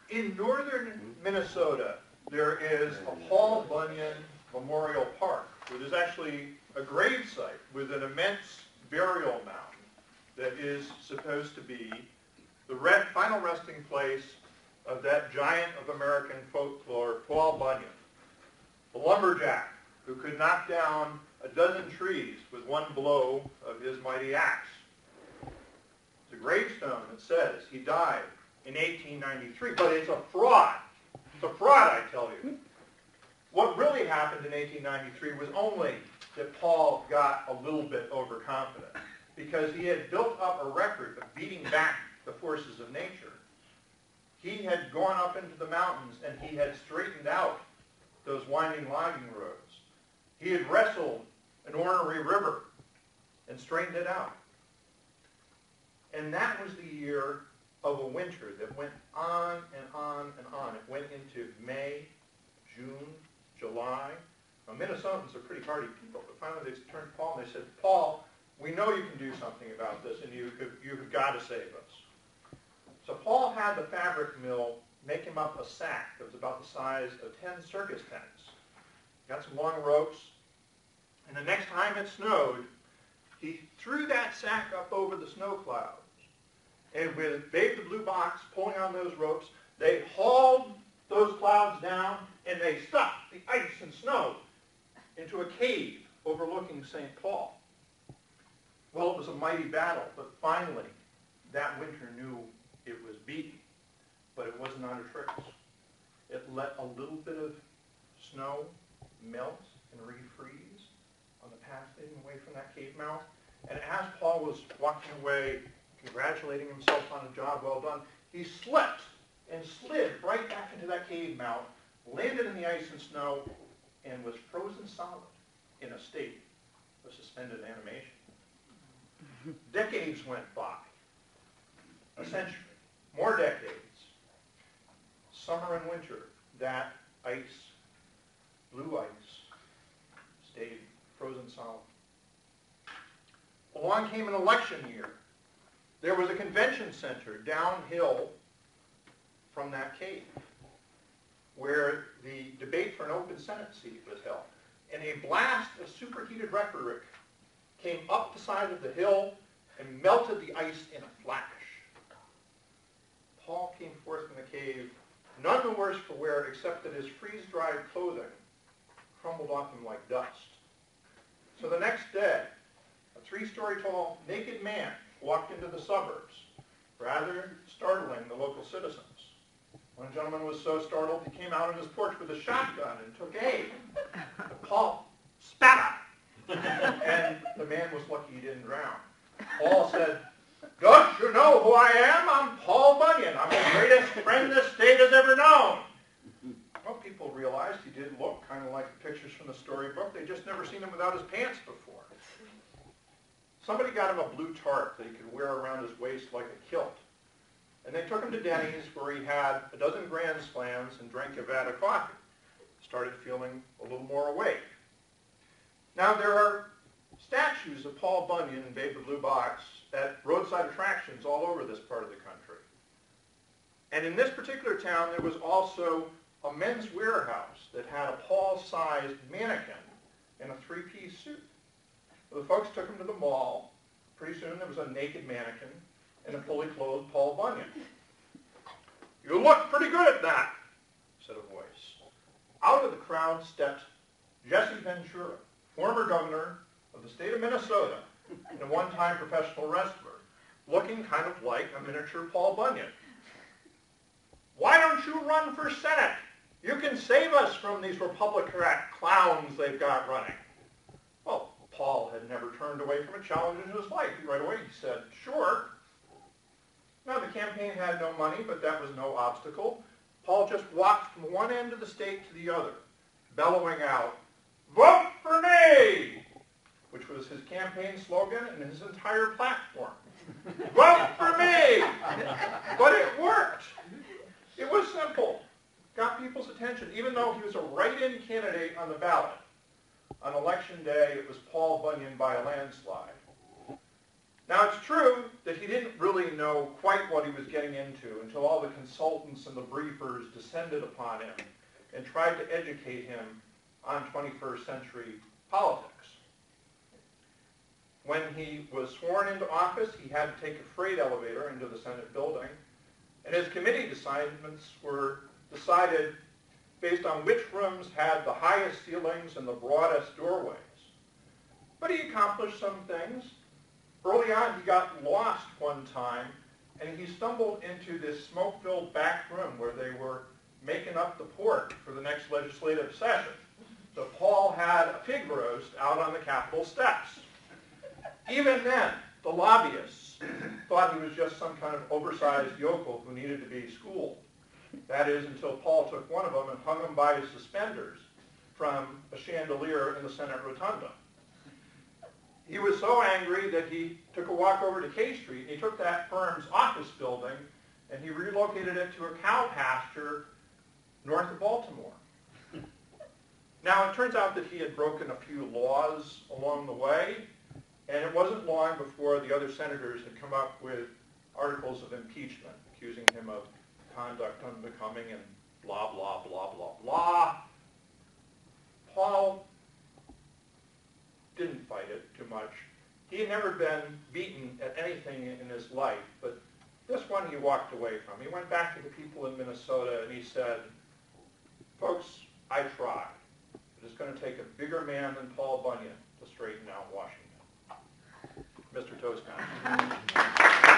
In northern Minnesota, there is a Paul Bunyan Memorial Park, where there's actually a grave site with an immense burial mound that is supposed to be the final resting place of that giant of American folklore, Paul Bunyan, the lumberjack who could knock down a dozen trees with one blow of his mighty axe. There's a gravestone that says he died in 1893, but it's a fraud. It's a fraud, I tell you. What really happened in 1893 was only that Paul got a little bit overconfident, because he had built up a record of beating back the forces of nature. He had gone up into the mountains and he had straightened out those winding logging roads. He had wrestled an ornery river and straightened it out. And that was the year of a winter that went on and on and on. It went into May, June, July. Now, Minnesotans are pretty hardy people, but finally they turned to Paul and they said, Paul, we know you can do something about this, and you've got to save us. So Paul had the fabric mill make him up a sack that was about the size of 10 circus tents. Got some long ropes, and the next time it snowed, he threw that sack up over the snow clouds. And with Babe the Blue Box pulling on those ropes, they hauled those clouds down, and they stuck the ice and snow into a cave overlooking St. Paul. Well, it was a mighty battle, but finally, that winter knew it was beaten, but it wasn't under tricks. It let a little bit of snow melt and refreeze on the path leading away from that cave mouth. And as Paul was walking away, congratulating himself on a job well done, he slipped and slid right back into that cave mouth, landed in the ice and snow, and was frozen solid in a state of suspended animation. Decades went by, a century, more decades. Summer and winter, that ice, blue ice, stayed frozen solid. Along came an election year. There was a convention center downhill from that cave where the debate for an open Senate seat was held. And a blast of superheated rhetoric came up the side of the hill and melted the ice in a flash. Paul came forth from the cave, none the worse for wear, except that his freeze-dried clothing crumbled off him like dust. So the next day, a 3-story tall naked man walked into the suburbs, rather startling the local citizens. One gentleman was so startled he came out on his porch with a shotgun and took aim. Paul spat at him. And the man was lucky he didn't drown. Paul said, "Don't you know who I am? I'm Paul Bunyan. I'm the greatest friend this state has ever known." Well, people realized he did look kind of like the pictures from the storybook. They'd just never seen him without his pants before. Somebody got him a blue tarp that he could wear around his waist like a kilt. And they took him to Denny's, where he had a dozen Grand Slams and drank a vat of coffee. Started feeling a little more awake. Now, there are statues of Paul Bunyan and Babe the Blue Box at roadside attractions all over this part of the country. And in this particular town, there was also a men's warehouse that had a Paul-sized mannequin in a 3-piece suit. So the folks took him to the mall. Pretty soon there was a naked mannequin and a fully clothed Paul Bunyan. "You look pretty good at that," said a voice. Out of the crowd stepped Jesse Ventura, former governor of the state of Minnesota and a one-time professional wrestler, looking kind of like a miniature Paul Bunyan. "Why don't you run for Senate? You can save us from these Republican clowns they've got running." Well, Paul had never turned away from a challenge in his life. Right away he said, "Sure." Now, the campaign had no money, but that was no obstacle. Paul just walked from one end of the state to the other, bellowing out, "Vote for me!" which was his campaign slogan and his entire platform. Vote for me! But it worked. It was simple. Got people's attention, even though he was a write-in candidate on the ballot. On election day, it was Paul Bunyan by a landslide. Now, it's true that he didn't really know quite what he was getting into until all the consultants and the briefers descended upon him and tried to educate him on 21st century politics. When he was sworn into office, he had to take a freight elevator into the Senate building, and his committee assignments were decided based on which rooms had the highest ceilings and the broadest doorways. But he accomplished some things. Early on, he got lost one time, and he stumbled into this smoke-filled back room where they were making up the pork for the next legislative session. So Paul had a pig roast out on the Capitol steps. Even then, the lobbyists thought he was just some kind of oversized yokel who needed to be schooled. That is, until Paul took one of them and hung him by his suspenders from a chandelier in the Senate rotunda. He was so angry that he took a walk over to K Street, and he took that firm's office building, and he relocated it to a cow pasture north of Baltimore. Now, it turns out that he had broken a few laws along the way, and it wasn't long before the other senators had come up with articles of impeachment, accusing him of conduct unbecoming and blah, blah, blah, blah, blah. Paul didn't fight it too much. He had never been beaten at anything in his life, but this one he walked away from. He went back to the people in Minnesota and he said, "Folks, I tried. It is going to take a bigger man than Paul Bunyan to straighten out Washington." Mr. Toastmaster.